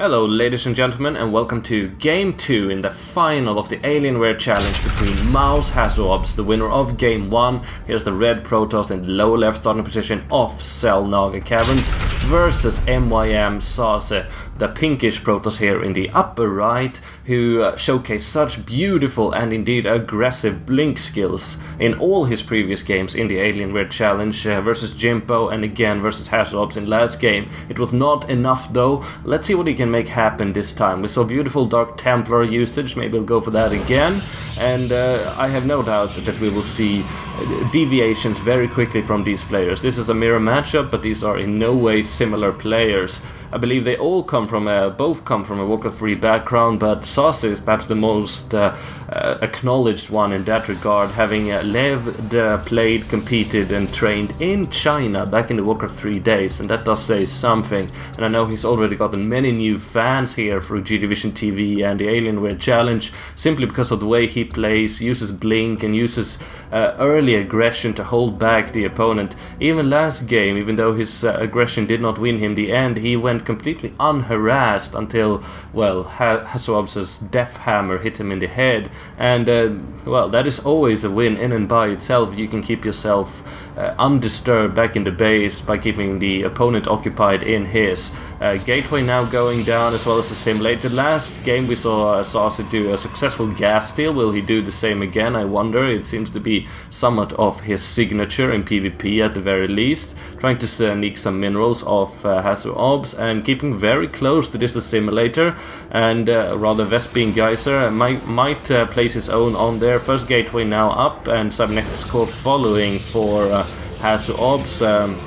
Hello ladies and gentlemen, and welcome to Game 2 in the final of the Alienware challenge between Mouse HasuObs, the winner of Game 1. Here's the red Protoss in the lower left starting position of Cell Naga Caverns versus MYM SaSe, the pinkish Protoss here in the upper right, who showcased such beautiful and indeed aggressive blink skills in all his previous games in the Alienware challenge versus Jimpo and again versus HasuObs in last game. It was not enough though. Let's see what he can make happen this time. We saw beautiful Dark Templar usage, maybe we'll go for that again, and I have no doubt that we will see deviations very quickly from these players. This is a mirror matchup, but these are in no way similar players. I believe they all come from both come from a Warcraft 3 background, but SaSe is perhaps the most acknowledged one in that regard, having lived, played, competed and trained in China back in the Warcraft 3 days, and that does say something. And I know he's already gotten many new fans here through G Division TV and the Alienware challenge, simply because of the way he plays, uses blink and uses early aggression to hold back the opponent. Even last game, even though his aggression did not win him the end, he went completely unharassed until, well, HasuObs' Death Hammer hit him in the head, and well, that is always a win in and by itself. You can keep yourself undisturbed back in the base by keeping the opponent occupied in his. Gateway now going down as well as the simulator. Last game we saw SaSe do a successful gas steal. Will he do the same again? I wonder. It seems to be somewhat of his signature in PvP at the very least. Trying to sneak some minerals off HasuObs and keeping very close to this simulator, and rather Vespene Geyser might place his own on there. First Gateway now up and Cybernetics Core following for HasuObs.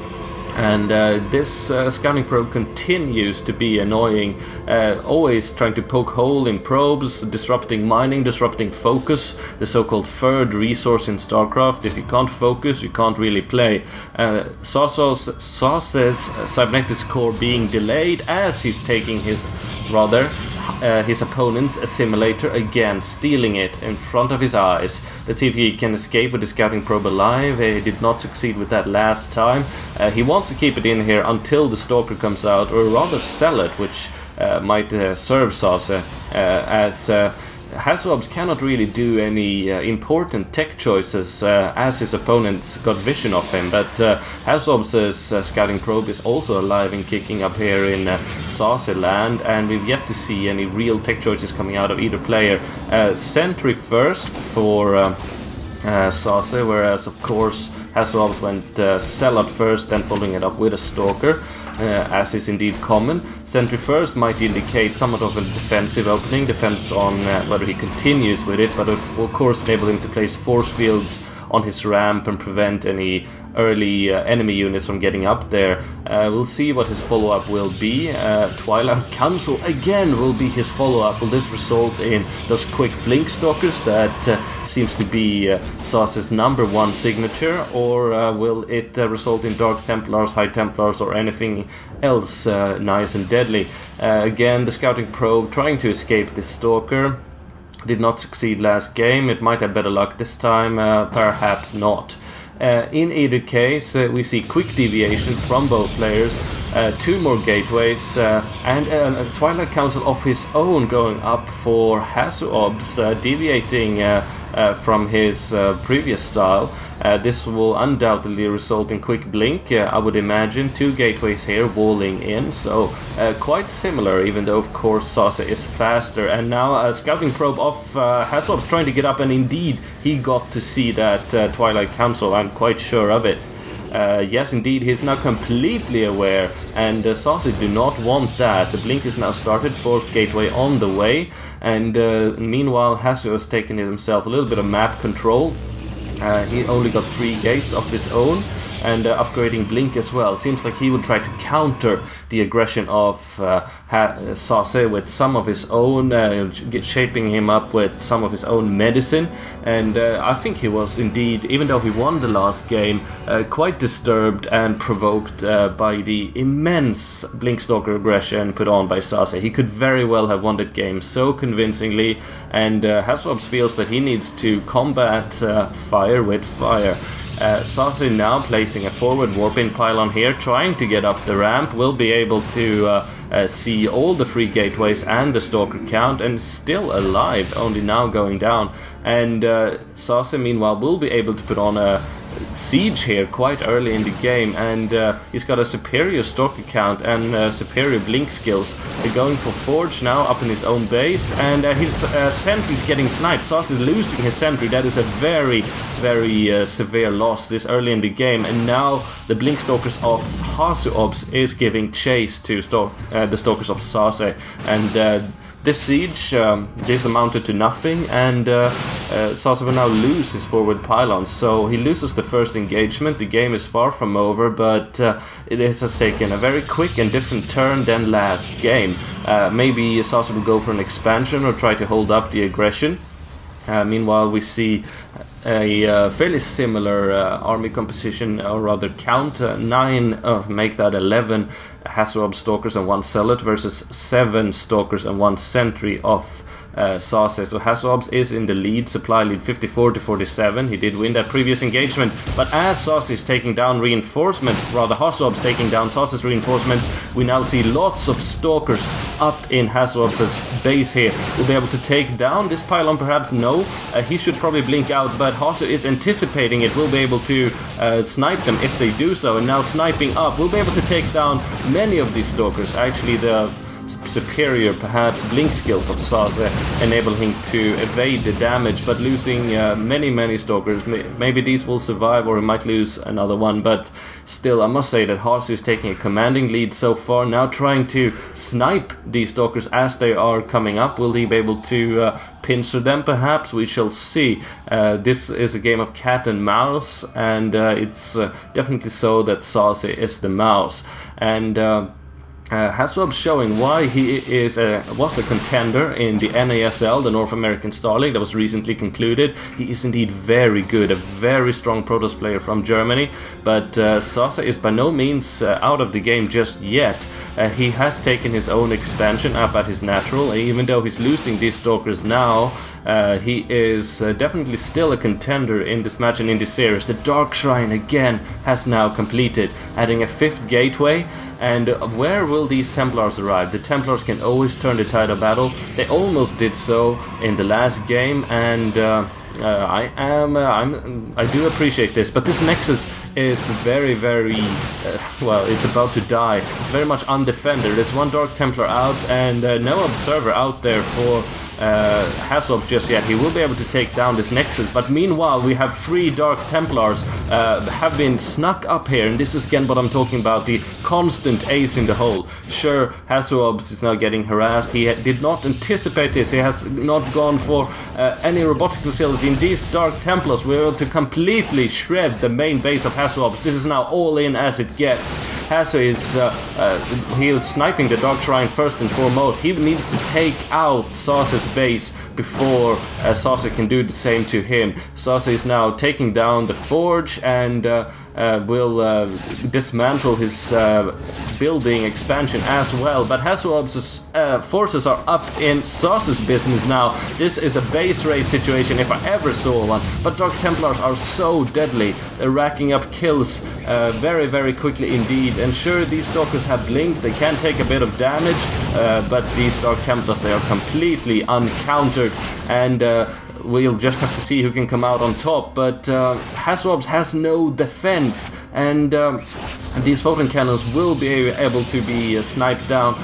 And this scouting probe continues to be annoying, always trying to poke hole in probes, disrupting mining, disrupting focus, the so-called third resource in StarCraft. If you can't focus, you can't really play. SaSe's Cybernetics Core being delayed as he's taking his his opponent's assimilator again, stealing it in front of his eyes. Let's see if he can escape with the scouting probe alive. He did not succeed with that last time. He wants to keep it in here until the Stalker comes out, or rather sell it, which might serve SaSe, as HasuObs cannot really do any important tech choices as his opponents got vision of him, but HasuObs' scouting probe is also alive and kicking up here in SaSe land, and we've yet to see any real tech choices coming out of either player. Sentry first for SaSe, whereas of course HasuObs went Sellout first, then following it up with a Stalker, as is indeed common. Sentry first might indicate somewhat of a defensive opening, depends on whether he continues with it, but it will of course enable him to place force fields on his ramp and prevent any early enemy units from getting up there. We'll see what his follow-up will be. Twilight Council again will be his follow-up. Will this result in those quick blink stalkers that seems to be SaSe's #1 signature, or will it result in Dark Templars, High Templars, or anything else nice and deadly? Again, the scouting probe trying to escape this stalker. Did not succeed last game. It might have better luck this time, perhaps not. In either case, we see quick deviations from both players, 2 more gateways, and a Twilight Council of his own going up for HasuObs, deviating from his previous style. This will undoubtedly result in quick blink, I would imagine. 2 gateways here walling in, so quite similar, even though of course SaSe is faster. And now a scouting probe of HasuObs trying to get up, and indeed he got to see that Twilight Council, I'm quite sure of it. Yes, indeed, he's now completely aware, and SaSe do not want that. The blink is now started, 4th gateway on the way, and meanwhile Hasu has taken himself a little bit of map control. He only got 3 gates of his own, and upgrading blink as well. Seems like he would try to counter the aggression of SaSe with some of his own, shaping him up with some of his own medicine. And I think he was indeed, even though he won the last game, quite disturbed and provoked by the immense Blinkstalker aggression put on by SaSe. He could very well have won that game so convincingly, and HasuObs feels that he needs to combat fire with fire. SaSe now placing a forward warp-in pylon here, trying to get up the ramp, will be able to see all the free gateways and the Stalker count, and still alive, only now going down. And SaSe, meanwhile, will be able to put on a siege here quite early in the game, and he's got a superior Stalker count and superior blink skills. They're going for Forge now up in his own base, and his sentry's getting sniped. SaSe is losing his sentry. That is a very, very severe loss this early in the game, and now the blink stalkers of HasuObs is giving chase to the stalkers of SaSe, and this siege, this amounted to nothing, and SaSe will now lose his forward pylons, so he loses the first engagement. The game is far from over, but it has taken a very quick and different turn than last game. Maybe SaSe will go for an expansion or try to hold up the aggression. Meanwhile, we see a fairly similar army composition, or rather count, make that 11 HasuObs stalkers and 1 zealot versus 7 stalkers and 1 sentry of SaSe. So HasuObs is in the lead, supply lead 54 to 47. He did win that previous engagement, but as SaSe is taking down reinforcements, rather HasuObs taking down SaSe's reinforcements, we now see lots of stalkers up in HasuObs' base here. Will be able to take down this pylon, perhaps? No. He should probably blink out, but Hasu is anticipating it. Will be able to snipe them if they do so, and now sniping up. Will be able to take down many of these stalkers. Actually, the superior, perhaps, blink skills of SaSe enable him to evade the damage, but losing many stalkers. Maybe these will survive, or he might lose another one, but still, I must say that Hasu is taking a commanding lead so far, now trying to snipe these stalkers as they are coming up. Will he be able to pincer them, perhaps? We shall see. This is a game of cat and mouse, and it's definitely so that SaSe is the mouse. And HasuObs showing why he was a contender in the NASL, the North American Star League, that was recently concluded. He is indeed very good, a very strong Protoss player from Germany, but SaSe is by no means out of the game just yet. He has taken his own expansion up at his natural, even though he's losing these stalkers now. He is definitely still a contender in this match and in this series. The Dark Shrine again has now completed, adding a 5th gateway. And where will these Templars arrive? The Templars can always turn the tide of battle. They almost did so in the last game, and I do appreciate this. But this Nexus is very, well, it's about to die. It's very much undefended. There's 1 Dark Templar out, and no observer out there for HasuObs just yet. He will be able to take down this Nexus, but meanwhile we have 3 Dark Templars have been snuck up here, and this is again what I'm talking about, the constant ace in the hole. Sure, HasuObs is now getting harassed. He did not anticipate this. He has not gone for any robotic facility. In these Dark Templars we're able to completely shred the main base of HasuObs. This is now all in as it gets. Hasu is sniping the Dark Shrine first and foremost. He needs to take out SaSe's base before SaSe can do the same to him. SaSe is now taking down the Forge and will dismantle his building expansion as well. But HasuObs' forces are up in SaSe's business now. This is a base raid situation if I ever saw one. But Dark Templars are so deadly. They're racking up kills very quickly indeed. And sure, these stalkers have blink. They can take a bit of damage, but these Dark Templars, they are completely uncountered. And we'll just have to see who can come out on top. But HasuObs has no defense, and these photon cannons will be able to be sniped down.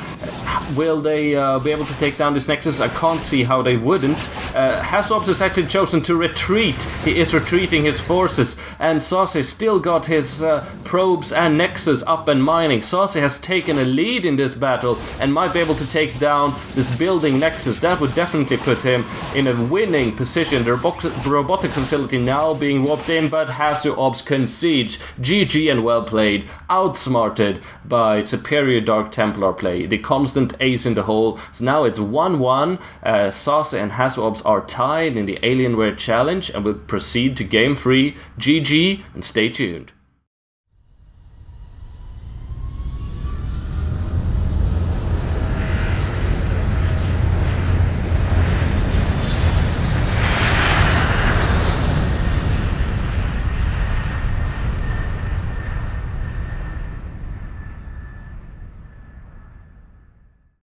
Will they be able to take down this Nexus? I can't see how they wouldn't. HasuObs has actually chosen to retreat. He is retreating his forces, and SaSe still got his probes and Nexus up and mining. SaSe has taken a lead in this battle and might be able to take down this building Nexus. That would definitely put him in a winning position. The robotic facility now being warped in, but HasuObs concedes. GG and well played. Outsmarted by superior Dark Templar play. The constant ace in the hole. So now it's 1-1. SaSe and HasuObs are tied in the Alienware Challenge and will proceed to Game 3. GG and stay tuned.